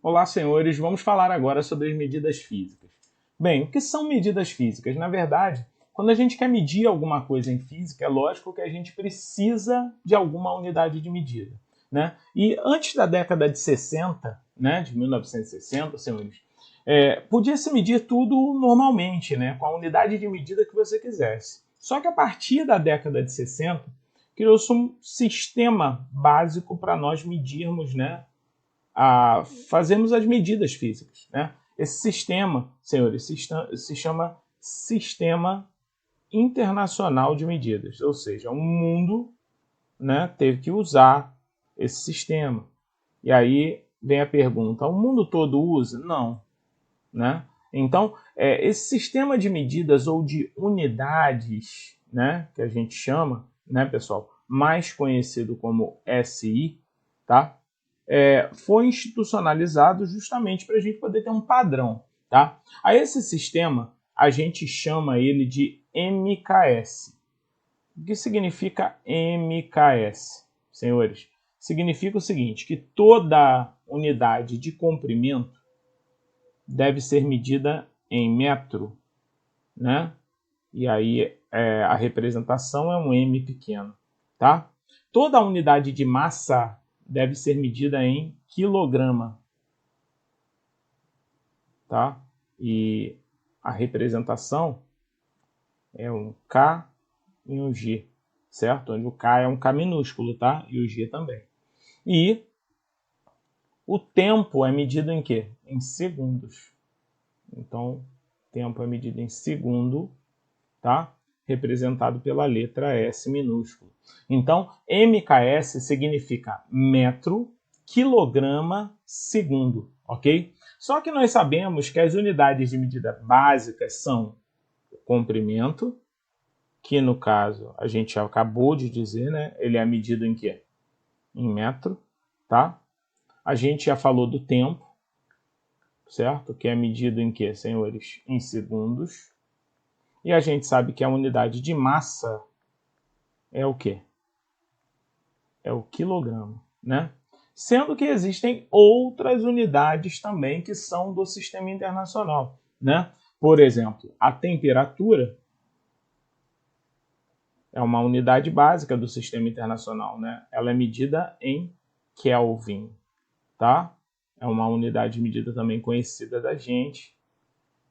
Olá, senhores. Vamos falar agora sobre as medidas físicas. Bem, o que são medidas físicas? Na verdade, quando a gente quer medir alguma coisa em física, é lógico que a gente precisa de alguma unidade de medida, né? E antes da década de 60, né, de 1960, senhores, podia-se medir tudo normalmente, né, com a unidade de medida que você quisesse. Só que a partir da década de 60, criou-se um sistema básico para nós medirmos, né, fazermos as medidas físicas, né? Esse sistema, senhores, se chama Sistema Internacional de Medidas, ou seja, o mundo, né, teve que usar esse sistema. E aí vem a pergunta: o mundo todo usa? Não, né? Então, esse sistema de medidas ou de unidades, né, que a gente chama, né, pessoal, mais conhecido como SI, tá? Foi institucionalizado justamente para a gente poder ter um padrão, tá? A esse sistema a gente chama ele de MKS. O que significa MKS, senhores? Significa o seguinte, que toda unidade de comprimento deve ser medida em metro, né? E aí a representação é um M pequeno, tá? Toda unidade de massa deve ser medida em quilograma, tá? E a representação é um K e um G, certo? Onde o K é um K minúsculo, tá? E o G também. E o tempo é medido em quê? Em segundos. Então, tempo é medido em segundo, tá? Representado pela letra S minúsculo. Então, MKS significa metro, quilograma, segundo, ok? Só que nós sabemos que as unidades de medida básicas são o comprimento, que no caso a gente já acabou de dizer, né? Ele é medido em quê? Em metro, tá? A gente já falou do tempo, certo? Que é medido em quê, senhores? Em segundos. E a gente sabe que a unidade de massa é o quê? É o quilograma, né? Sendo que existem outras unidades também que são do sistema internacional, né? Por exemplo, a temperatura é uma unidade básica do sistema internacional, né? Ela é medida em Kelvin, tá? É uma unidade de medida também conhecida da gente,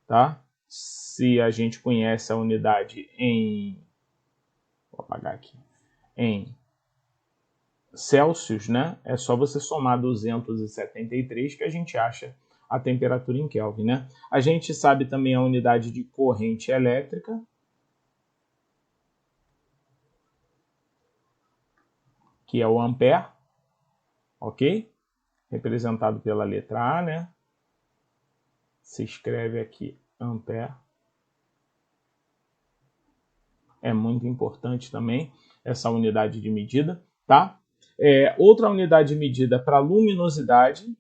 tá? Se a gente conhece a unidade em... Vou apagar aqui. Em Celsius, né? É só você somar 273 que a gente acha a temperatura em Kelvin, né? A gente sabe também a unidade de corrente elétrica, que é o ampere, ok? Representado pela letra A, né? Se escreve aqui ampere. É muito importante também essa unidade de medida, tá? Outra unidade de medida para luminosidade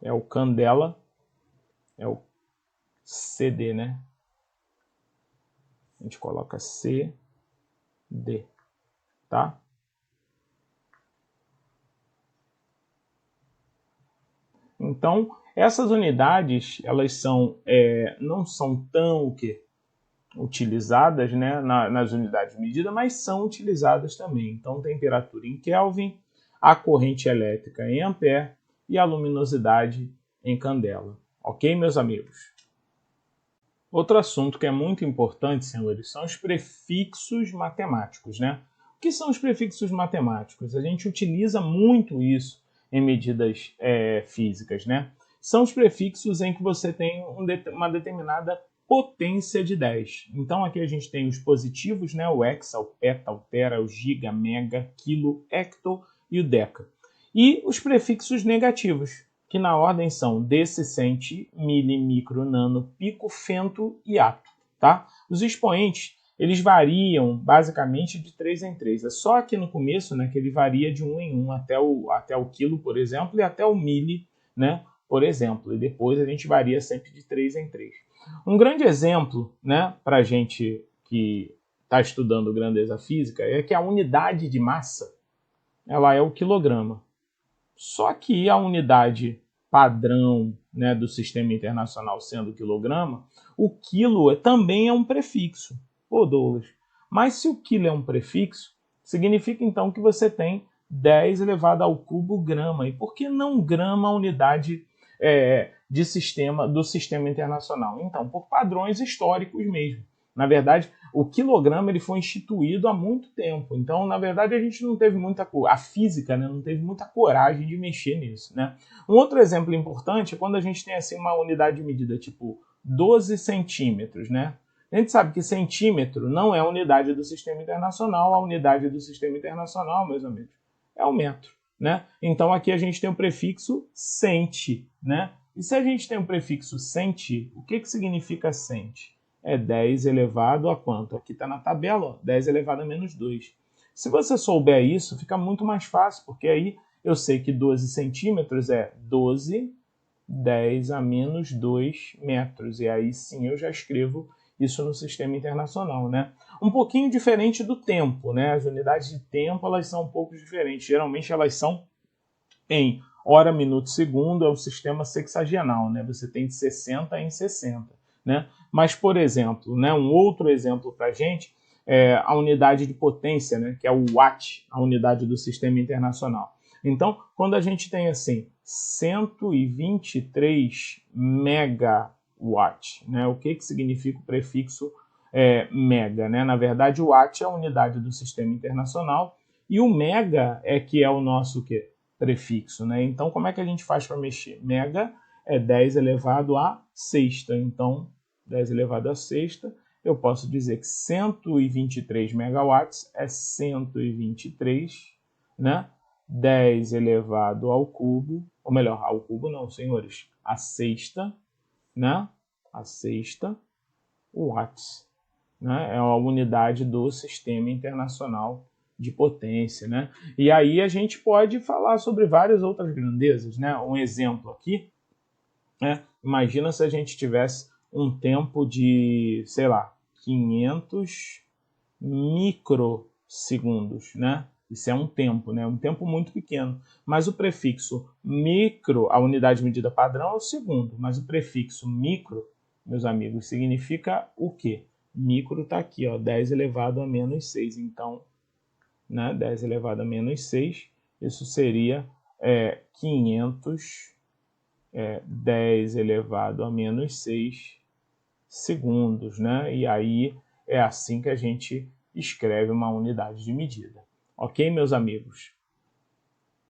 é o candela, é o CD, né? A gente coloca CD, tá? Então, essas unidades, elas não são tão utilizadas, né, nas unidades de medida, mas são utilizadas também. Então, temperatura em Kelvin, a corrente elétrica em ampere e a luminosidade em candela. Ok, meus amigos? Outro assunto que é muito importante, senhores, são os prefixos matemáticos, né? O que são os prefixos matemáticos? A gente utiliza muito isso em medidas físicas, né? São os prefixos em que você tem uma determinada potência de 10. Então aqui a gente tem os positivos, né? O hexa, o peta, o tera, o giga, mega, quilo, hecto e o deca. E os prefixos negativos, que na ordem são decicente, mili, micro, nano, pico, fento e ato, tá? Os expoentes, eles variam basicamente de 3 em 3. É só aqui no começo, né, que ele varia de 1 em 1 até o quilo, por exemplo, e até o mili, né, por exemplo. E depois a gente varia sempre de 3 em 3. Um grande exemplo, né, para a gente que está estudando grandeza física é que a unidade de massa ela é o quilograma. Só que a unidade padrão, né, do sistema internacional sendo o quilograma, o quilo também é um prefixo. Ô Douglas, mas se o quilo é um prefixo, significa então que você tem 10 elevado ao cubo grama. E por que não grama a unidade do sistema internacional? Então, por padrões históricos mesmo. Na verdade, o quilograma ele foi instituído há muito tempo. Então, na verdade, a gente não teve a física, né, não teve muita coragem de mexer nisso, né? Um outro exemplo importante é quando a gente tem assim uma unidade de medida tipo 12 centímetros, né? A gente sabe que centímetro não é a unidade do sistema internacional, a unidade do sistema internacional, meus amigos, é o metro, né? Então aqui a gente tem o prefixo centi, né? E se a gente tem o prefixo centi, o que significa centi? É 10 elevado a quanto? Aqui está na tabela, ó, 10 elevado a menos 2. Se você souber isso, fica muito mais fácil, porque aí eu sei que 12 centímetros é 12, 10 a menos 2 metros. E aí sim eu já escrevo isso no sistema internacional, né? Um pouquinho diferente do tempo, né? As unidades de tempo elas são um pouco diferentes. Geralmente elas são em hora, minuto, segundo, é o sistema sexagenal, né? Você tem de 60 em 60. Né? Mas, por exemplo, né, um outro exemplo para a gente é a unidade de potência, né, que é o watt, a unidade do sistema internacional. Então, quando a gente tem assim 123 megawatt, né, o que significa o prefixo mega? Né? Na verdade, o watt é a unidade do sistema internacional e o mega é que é o nosso prefixo. Né? Então, como é que a gente faz para mexer? Mega é 10 elevado a sexta. Então, 10 elevado a sexta, eu posso dizer que 123 megawatts é 123, né? 10 elevado ao cubo, ou melhor, ao cubo não, senhores, a sexta, né? A sexta watts, né? É a unidade do sistema internacional de potência, né? E aí a gente pode falar sobre várias outras grandezas, né? Um exemplo aqui, imagina se a gente tivesse um tempo de, sei lá, 500 microsegundos, né? Isso é um tempo, né? Um tempo muito pequeno. Mas o prefixo micro, a unidade de medida padrão é o segundo, mas o prefixo micro, meus amigos, significa o quê? Micro está aqui, ó, 10 elevado a menos 6. Então, né, 10 elevado a menos 6, isso seria 500 10 elevado a menos 6 segundos, né? E aí é assim que a gente escreve uma unidade de medida. Ok, meus amigos?